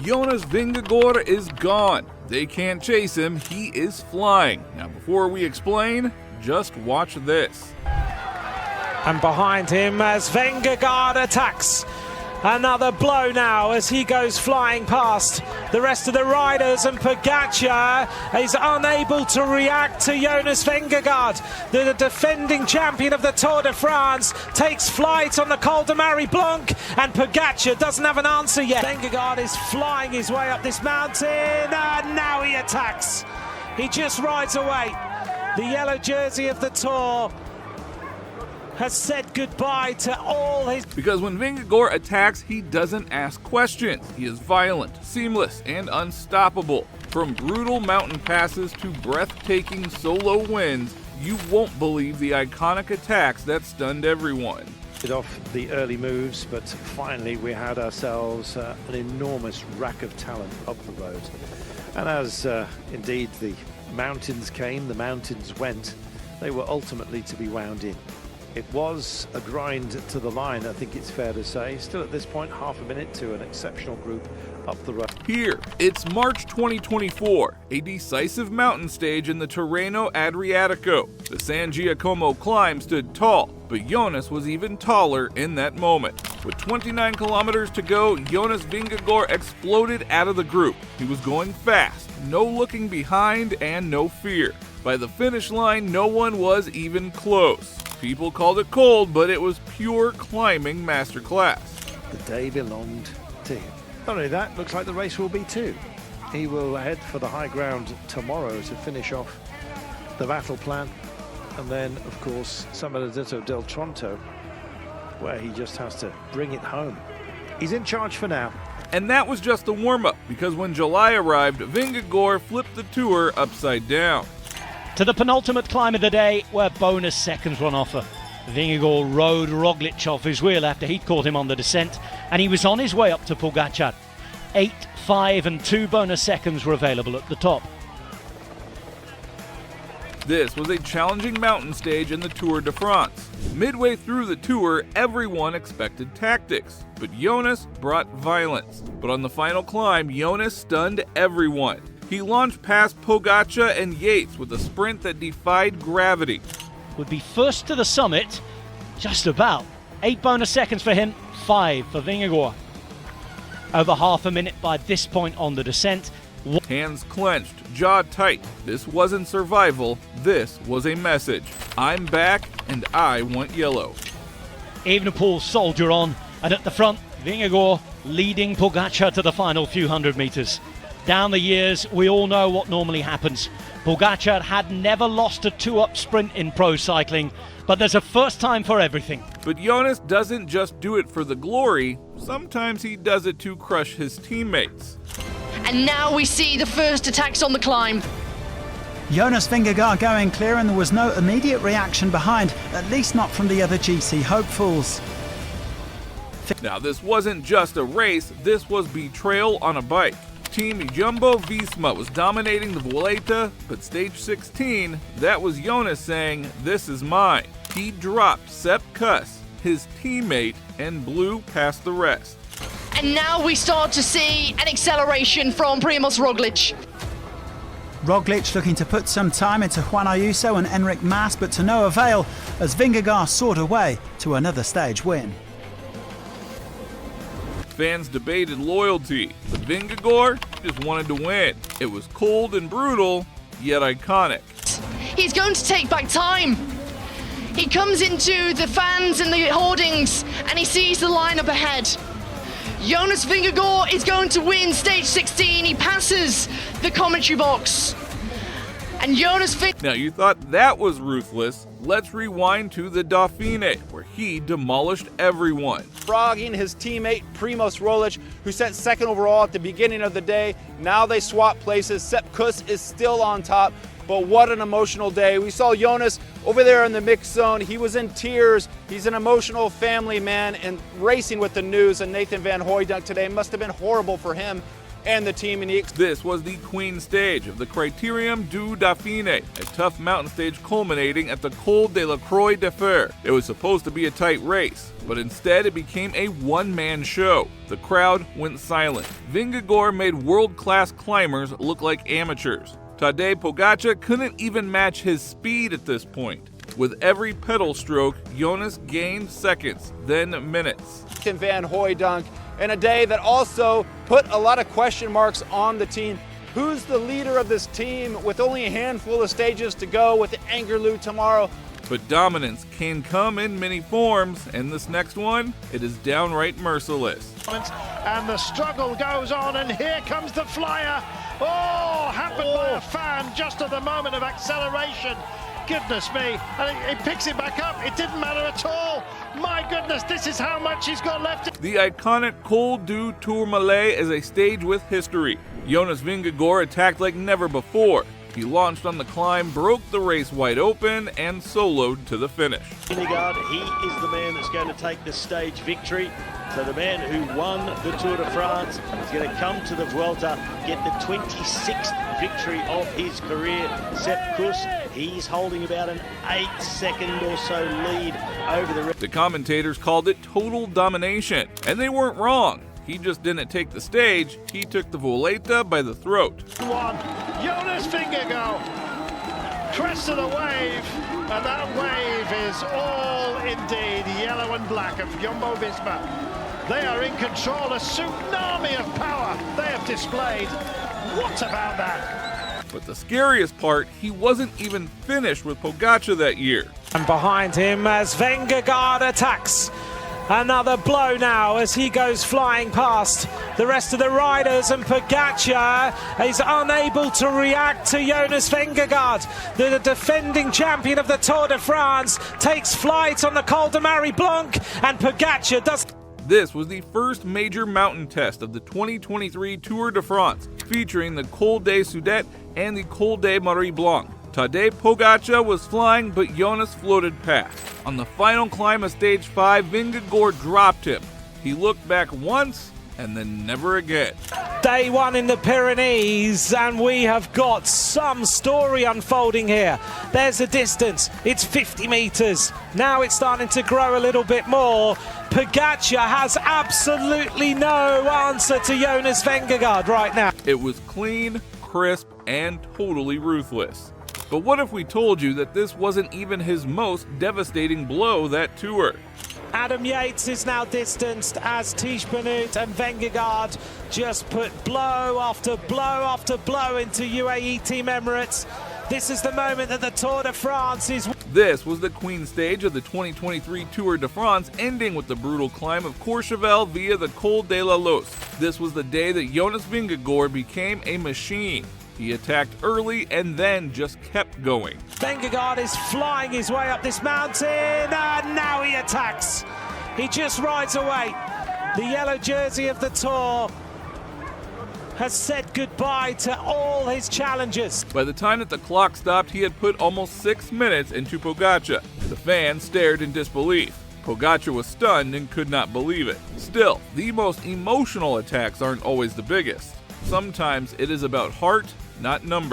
Jonas Vingegaard is gone. They can't chase him, he is flying. Now before we explain, just watch this. And behind him as Vingaard attacks. Another blow now as he goes flying past the rest of the riders, and Pogacar is unable to react to Jonas Vingegaard. The defending champion of the Tour de France takes flight on the Col de Marie Blanc, and Pogacar doesn't have an answer yet. Vingegaard is flying his way up this mountain, and now he attacks. He just rides away. The yellow jersey of the Tour has said goodbye to all his... Because when Vingegaard attacks, he doesn't ask questions. He is violent, seamless, and unstoppable. From brutal mountain passes to breathtaking solo wins, you won't believe the iconic attacks that stunned everyone. Off the early moves, but finally we had ourselves an enormous rack of talent up the road. And as indeed the mountains came, the mountains went, they were ultimately to be wound in. It was a grind to the line, I think it's fair to say. Still at this point, half a minute to an exceptional group up the road. Here, it's March 2024, a decisive mountain stage in the Tirreno Adriatico. The San Giacomo climb stood tall, but Jonas was even taller in that moment. With 29 kilometers to go, Jonas Vingegaard exploded out of the group. He was going fast, no looking behind, and no fear. By the finish line, no one was even close. People called it cold, but it was pure climbing masterclass. The day belonged to him. Not only that, looks like the race will be too. He will head for the high ground tomorrow to finish off the battle plan. And then, of course, Samarito del Tronto, where he just has to bring it home. He's in charge for now. And that was just the warm-up, because when July arrived, Vingegaard flipped the Tour upside down. To the penultimate climb of the day, where bonus seconds were on offer. Vingegaard rode Roglic off his wheel after he'd caught him on the descent, and he was on his way up to Pogacar. 8, 5 and 2 bonus seconds were available at the top. This was a challenging mountain stage in the Tour de France. Midway through the Tour, everyone expected tactics, but Jonas brought violence. But on the final climb, Jonas stunned everyone. He launched past Pogacar and Yates with a sprint that defied gravity. Would be first to the summit, just about. 8 bonus seconds for him, 5 for Vingegaard. Over half a minute by this point on the descent. Hands clenched, jaw tight. This wasn't survival, this was a message. I'm back and I want yellow. Evenepoel soldier on, and at the front, Vingegaard leading Pogacar to the final few hundred meters. Down the years, we all know what normally happens. Pogacar had never lost a 2-up sprint in pro cycling, but there's a first time for everything. But Jonas doesn't just do it for the glory, sometimes he does it to crush his teammates. And now we see the first attacks on the climb. Jonas Vingegaard going clear, and there was no immediate reaction behind, at least not from the other GC hopefuls. Now this wasn't just a race, this was betrayal on a bike. Team Jumbo-Visma was dominating the Vuelta, but stage 16, that was Jonas saying, "This is mine." He dropped Sepp Kuss, his teammate, and blew past the rest. And now we start to see an acceleration from Primož Roglic. Roglic looking to put some time into Juan Ayuso and Enric Mas, but to no avail as Vingegaard soared away to another stage win. Fans debated loyalty, but Vingegaard just wanted to win. It was cold and brutal, yet iconic. He's going to take back time. He comes into the fans and the hoardings, and he sees the lineup ahead. Jonas Vingegaard is going to win stage 16. He passes the commentary box. And Jonas Vingegaard... Now you thought that was ruthless. Let's rewind to the Dauphiné, where he demolished everyone. Frogging his teammate Primož Roglic, who sent second overall at the beginning of the day. Now they swap places. Sepp Kuss is still on top, but what an emotional day. We saw Jonas over there in the mix zone. He was in tears. He's an emotional family man and racing with the news. And Nathan Van Hooydonk today must have been horrible for him. and the team unique. This was the Queen stage of the Critérium du Dauphiné, a tough mountain stage culminating at the Col de la Croix de Fer. It was supposed to be a tight race, but instead it became a one-man show. The crowd went silent. Vingegaard made world-class climbers look like amateurs. Tadej Pogačar couldn't even match his speed at this point. With every pedal stroke, Jonas gained seconds, then minutes. Van Hooijdonk, in a day that also put a lot of question marks on the team. Who's the leader of this team with only a handful of stages to go with the Angerlu tomorrow? But dominance can come in many forms, and this next one, it is downright merciless. And the struggle goes on, and here comes the flyer. Oh, happened by a fan just at the moment of acceleration. Goodness me, and he picks it back up. It didn't matter at all. My goodness, this is how much he's got left. The iconic Col du Tourmalet is a stage with history. Jonas Vingegaard attacked like never before. He launched on the climb, broke the race wide open, and soloed to the finish. Vingaard, he is the man that's going to take the stage victory. So the man who won the Tour de France is going to come to the Vuelta, get the 26th victory of his career. Sepp Kuss, he's holding about an 8-second or so lead over the rest. The commentators called it total domination, and they weren't wrong. He just didn't take the stage, he took the Vuelta by the throat. Jonas Vingegaard, crest of the wave, and that wave is all indeed yellow and black of Jumbo-Visma. They are in control, a tsunami of power they have displayed. What about that? But the scariest part, he wasn't even finished with Pogačar that year. And behind him as Vingegaard attacks. Another blow now as he goes flying past the rest of the riders, and Pogačar is unable to react to Jonas Vingegaard. The defending champion of the Tour de France takes flight on the Col de Marie Blanc, and Pogačar does. This was the first major mountain test of the 2023 Tour de France, featuring the Col de Sudet and the Col de Marie Blanc. Tadej Pogačar was flying, but Jonas floated past. On the final climb of stage 5, Vingegaard dropped him. He looked back once, and then never again. Day one in the Pyrenees, and we have got some story unfolding here. There's the distance, it's 50 meters. Now it's starting to grow a little bit more. Pogačar has absolutely no answer to Jonas Vingegaard right now. It was clean, crisp, and totally ruthless. But what if we told you that this wasn't even his most devastating blow that tour? Adam Yates is now distanced as Tish Benoot and Vingegaard just put blow after blow after blow into UAE Team Emirates. This is the moment that the Tour de France is. This was the Queen stage of the 2023 Tour de France, ending with the brutal climb of Courchevel via the Col de la Loze. This was the day that Jonas Vingegaard became a machine. He attacked early and then just kept going. Vingegaard is flying his way up this mountain, and now he attacks. He just rides away. The yellow jersey of the Tour has said goodbye to all his challengers. By the time that the clock stopped, he had put almost 6 minutes into Pogačar. The fans stared in disbelief. Pogačar was stunned and could not believe it. Still, the most emotional attacks aren't always the biggest. Sometimes it is about heart, not numbers.